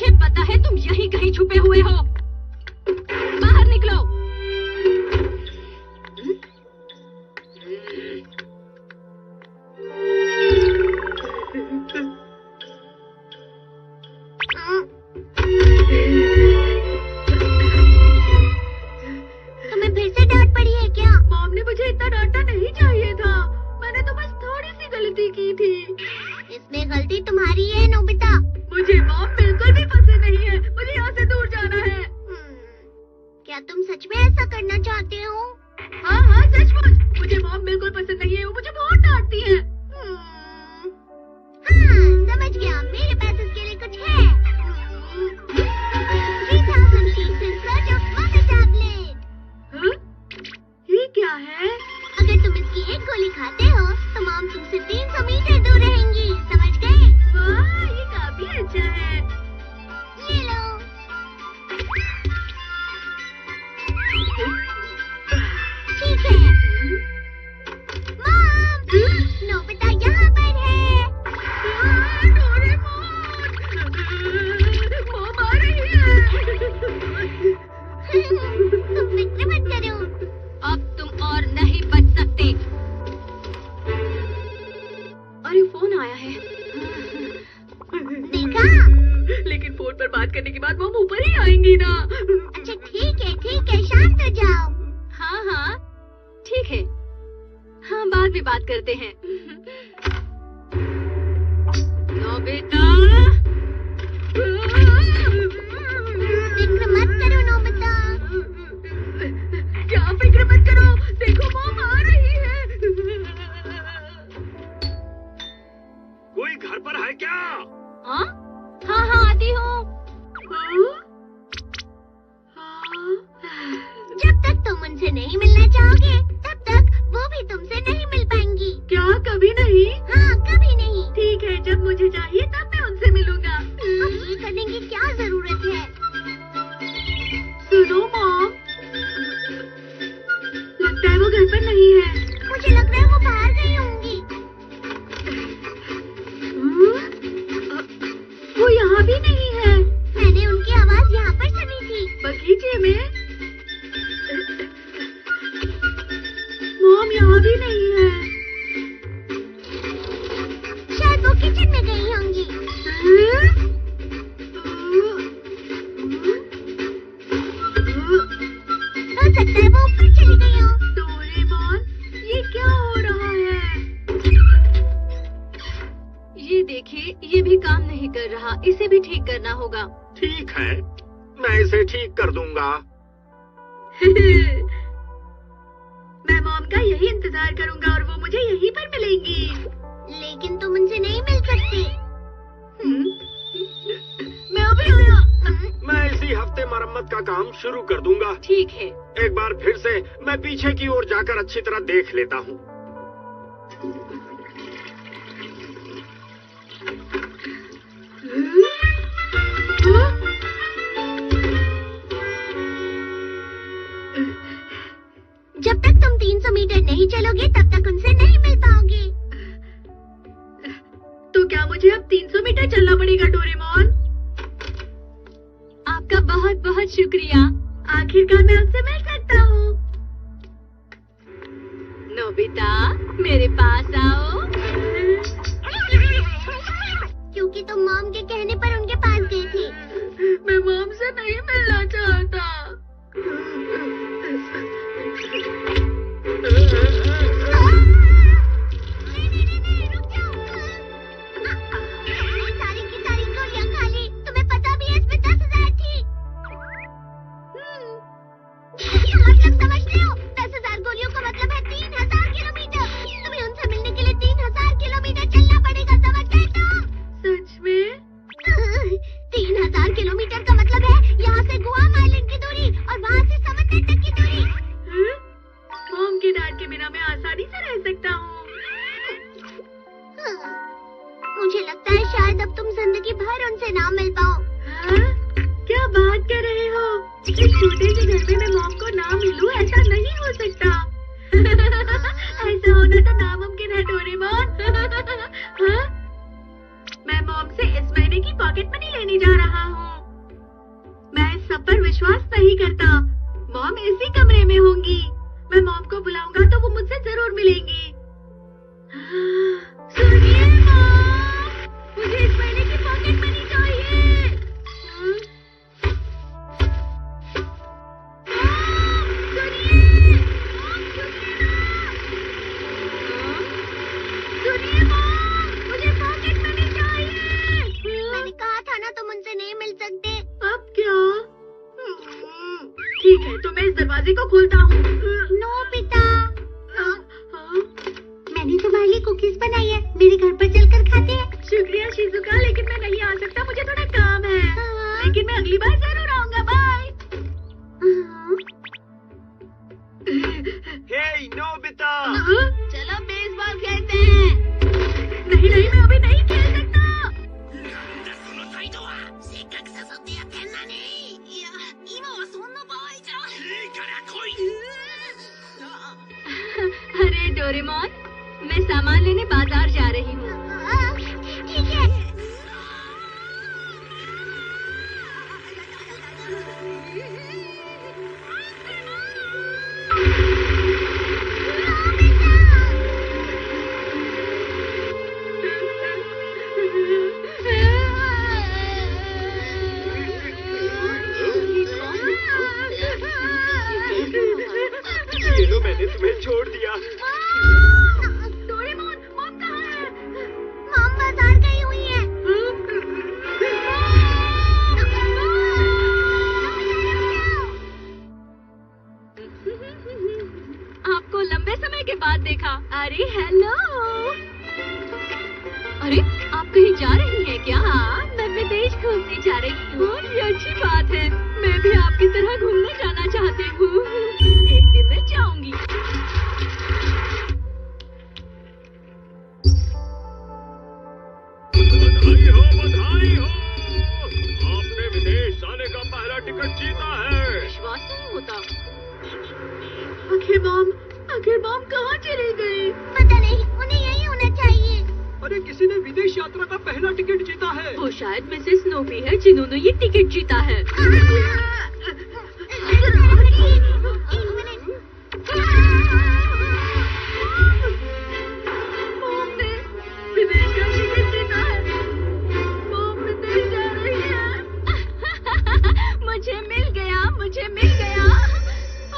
मुझे पता है तुम यहीं कहीं छुपे हुए हो। बाहर निकलो। तुम्हें फिर से डांट पड़ी है क्या? मॉम ने मुझे इतना डांटना नहीं चाहिए था। मैंने तो बस थोड़ी सी गलती की थी। इसमें गलती तुम्हारी है नोबिता। मुझे मॉम बिल्कुल भी पसंद नहीं है। मुझे यहाँ से दूर जाना है। क्या तुम सच में ऐसा करना चाहते हो? हाँ हाँ सचमुच। मुझे मॉम बिल्कुल पसंद नहीं है। वो मुझे बहुत डांटती है। हाँ समझ गया, मेरे पास इसके लिए कुछ है। 3000 pieces search of mummy tablet। हाँ? ये क्या है? अगर तुम इसकी एक गोली खाते हो तो मॉम तुमसे 300 मीटर दूर रहेंगी, समझ गए? वाह ये काफी अच्छा है। ले लो। ठीक है। मॉम, नोबिता यहाँ पर है। डोरेमोन, मॉम आ रही है। तुम फिक्र मत करो। अब तुम और नहीं बच सकते। अरे फोन आया है। देखा? लेकिन फोन पर बात करने के बाद मॉम ऊपर ही आएंगी ना। अच्छा ठीक है, शांत हो जाओ। हाँ हाँ ठीक है। हाँ बाद में बात करते हैं। नोबिता। फिक्र मत करो नोबिता। क्या फिक्र मत करो, देखो मॉम आ रही है। कोई घर पर है क्या? हाँ हाँ हाँ आती हूँ। जब तक तुम उनसे नहीं मिलना चाहोगे तब तक वो भी तुमसे नहीं मिल पाएंगी। क्या कभी नहीं? हाँ कभी नहीं। ठीक है, जब मुझे चाहिए तब मैं उनसे मिलूंगा। अब ये करने की क्या जरूरत है? सुनो मॉम, लगता है वो घर पर नहीं है। मुझे लग रहा है वो बाहर गई होंगी। वो यहाँ भी नहीं है। मैंने उनकी आवाज यहाँ पर सुनी थी। बगीचे में? मॉम यहाँ भी नहीं है। शायद वो किचन में गई होंगी। हो सकता है वो ऊपर चली गई हो। डोरेमोन, ये क्या हो रहा है? ये देखिए, ये भी काम नहीं कर रहा। इसे भी ठीक करना होगा। ठीक है, मैं इसे ठीक कर दूंगा। मैं मॉम का यही इंतजार करूंगा और वो मुझे यहीं पर मिलेंगी। लेकिन तुम उनसे नहीं मिल सकते। मैं अभी आया। मैं इसी हफ्ते मरम्मत का काम शुरू कर दूंगा। ठीक है। एक बार फिर से मैं पीछे की ओर जाकर अच्छी तरह देख लेता हूँ। जब तक तुम 300 मीटर नहीं चलोगे तब तक उनसे नहीं मिल पाओगे। तो क्या मुझे अब 300 मीटर चलना पड़ेगा डोरेमोन? आपका बहुत बहुत शुक्रिया। आखिरकार मैं उनसे मिल सकता हूँ। नोबिता मेरे पास आओ। क्योंकि तुम मॉम के कहने पर उनके पास गई थी। मैं मॉम से नहीं मिलना चाहता। नहीं, रुक जाओ। सारी की सारी गोलियां खा ली। तुम्हें पता भी है इसमें 10,000 थी। मतलब समझ रहे हो? 10,000 गोलियों का मतलब है 3,000 किलोमीटर। तुम्हें उनसे मिलने के लिए 3,000 किलोमीटर चलना पड़ेगा, समझ गए तुम? सच में? 3,000 किलोमीटर का मतलब है यहाँ से गुआम आइलैंड की दूरी और वहाँ से समंदर तक की दूरी। मॉम के डांट के बिना मैं आसानी से रह सकता हूँ। मुझे लगता है शायद अब तुम जिंदगी भर उनसे ना मिल पाओ। हाँ? क्या बात कर रहे हो? इस छोटे से घर में मैं मॉम को ना मिलूं, ऐसा नहीं हो सकता। ऐसा होना तो नामुमकिन है डोरेमोन। हाँ? मैं मॉम से इस महीने की पॉकेट मनी लेने जा रहा हूँ। नहीं करता। मॉम इसी कमरे में होंगी। मैं मॉम को बुलाऊंगा तो वो मुझसे जरूर मिलेंगी। सुनिए मॉम, मुझे इस महीने की पॉकेट मनी चाहिए। सुनिए मॉम, मुझे पॉकेट मनी चाहिए। मैंने कहा था ना तुम उनसे नहीं मिल सकते। अब क्या? ठीक है, तो मैं इस दरवाजे को खोलता हूँ। नोबिता, मैंने तुम्हारे लिए कुकीज बनाई है, मेरे घर पर चलकर खाते हैं। शुक्रिया शिजुका, लेकिन मैं नहीं आ सकता, मुझे थोड़ा काम है। लेकिन मैं अगली बार जरूर आऊंगा। बाय। हे नोबिता, चलो बेसबॉल खेलते हैं। नहीं नहीं, मैं अभी नहीं खेल सकता। अरे डोरेमोन, मैं सामान लेने बाजार जा रही हूँ। ठीक है। ये लो, मैंने तुम्हें छोड़ दिया। डोरेमोन, मॉम कहाँ है? मॉम बाजार गई हुई है। आपको लंबे समय के बाद देखा। अरे हेलो। अरे आप कहीं जा रही हैं क्या? मैं विदेश घूमने जा रही हूँ। ये अच्छी बात है। मैं भी आपकी तरह घूमने जाना चाहती हूँ। एक दिन मैं जाऊंगी। बधाई हो। आपने विदेश जाने का पहला टिकट जीता है। विश्वास नहीं होता। आखिर मॉम कहाँ चली गई? पता नहीं, उन्हें यही होना चाहिए। अरे किसी ने विदेश यात्रा का पहला टिकट जीता है। वो शायद मिसेस स्नोपी है जिन्होंने ये टिकट जीता है। मॉम ने विदेश का टिकट जीता है। मॉम विदेश जा रही है। मुझे मिल गया।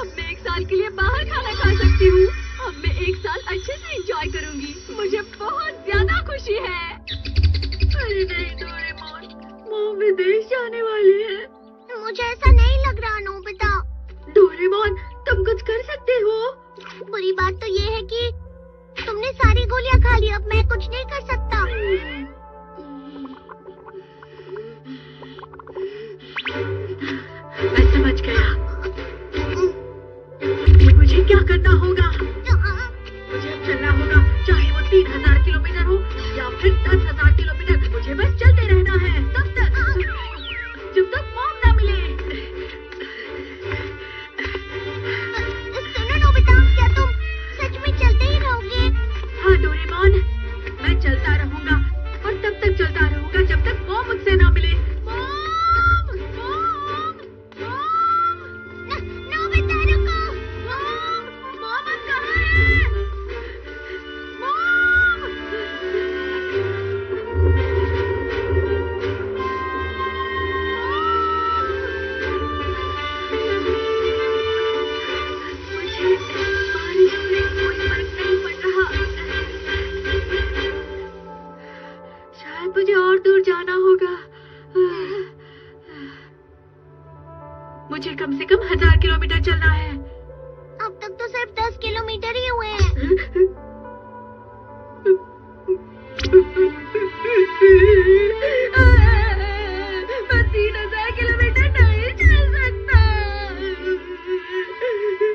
अब मैं 1 साल के लिए बाहर खाना खा सकती हूँ। अब मैं 1 साल अच्छे से एंजॉय करूँगी। मुझे बहुत ज्यादा खुशी है। अरे नहीं डोरेमोन, मॉम विदेश जाने वाली है। मुझे ऐसा नहीं लग रहा नोबिता। डोरेमोन, तुम कुछ कर सकते हो। बुरी बात तो ये है कि तुमने सारी गोलियां खा ली। अब मैं कुछ नहीं कर सकता। मैं समझ गया। मुझे क्या करना होगा? मुझे अब चलना होगा, चाहे वो 3000 किलोमीटर हो या फिर 10,000 किलोमीटर। मुझे बस चलते रहना है तब तक जब तक मॉम ना मिले। सुनो नोबिता, क्या तुम सच में चलते ही रहोगे? हाँ डोरेमोन, मैं चलता रहूंगा और तब तक चलता रहूंगा जब तक मॉम मुझसे ना मिले। नोबिता रुको। मॉम अब कहाँ है? मुझे बारिश से कोई फर्क नहीं पड़ रहा। शायद मुझे और दूर जाना होगा। मुझे कम से कम 1000 किलोमीटर चलना है। अब तक तो सिर्फ 10 किलोमीटर ही हुए हैं। मैं 3000 किलोमीटर नहीं चल सकता।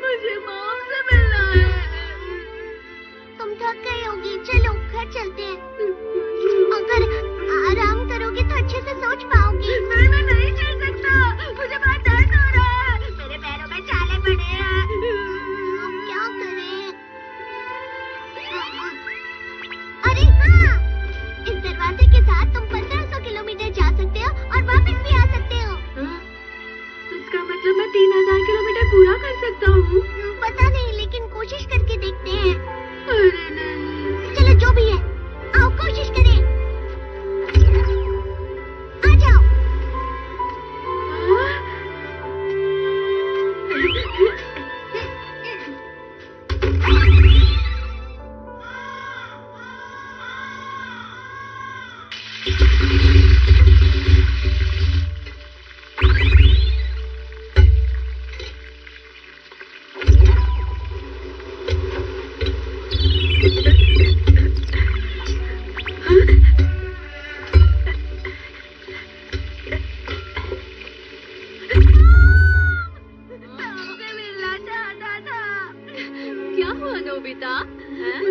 मुझे मॉम से मिलना है। तुम थक गई होगी, चलो घर चलते हैं। अगर आराम करोगे तो अच्छे से सोच पाओगी। मैं नहीं चल सकता। मुझे बहुत दर्द हो रहा है। मेरे पैरों में छाले पड़े हैं। अब क्या करें? अरे हाँ, हुआ नोबिता? हैं?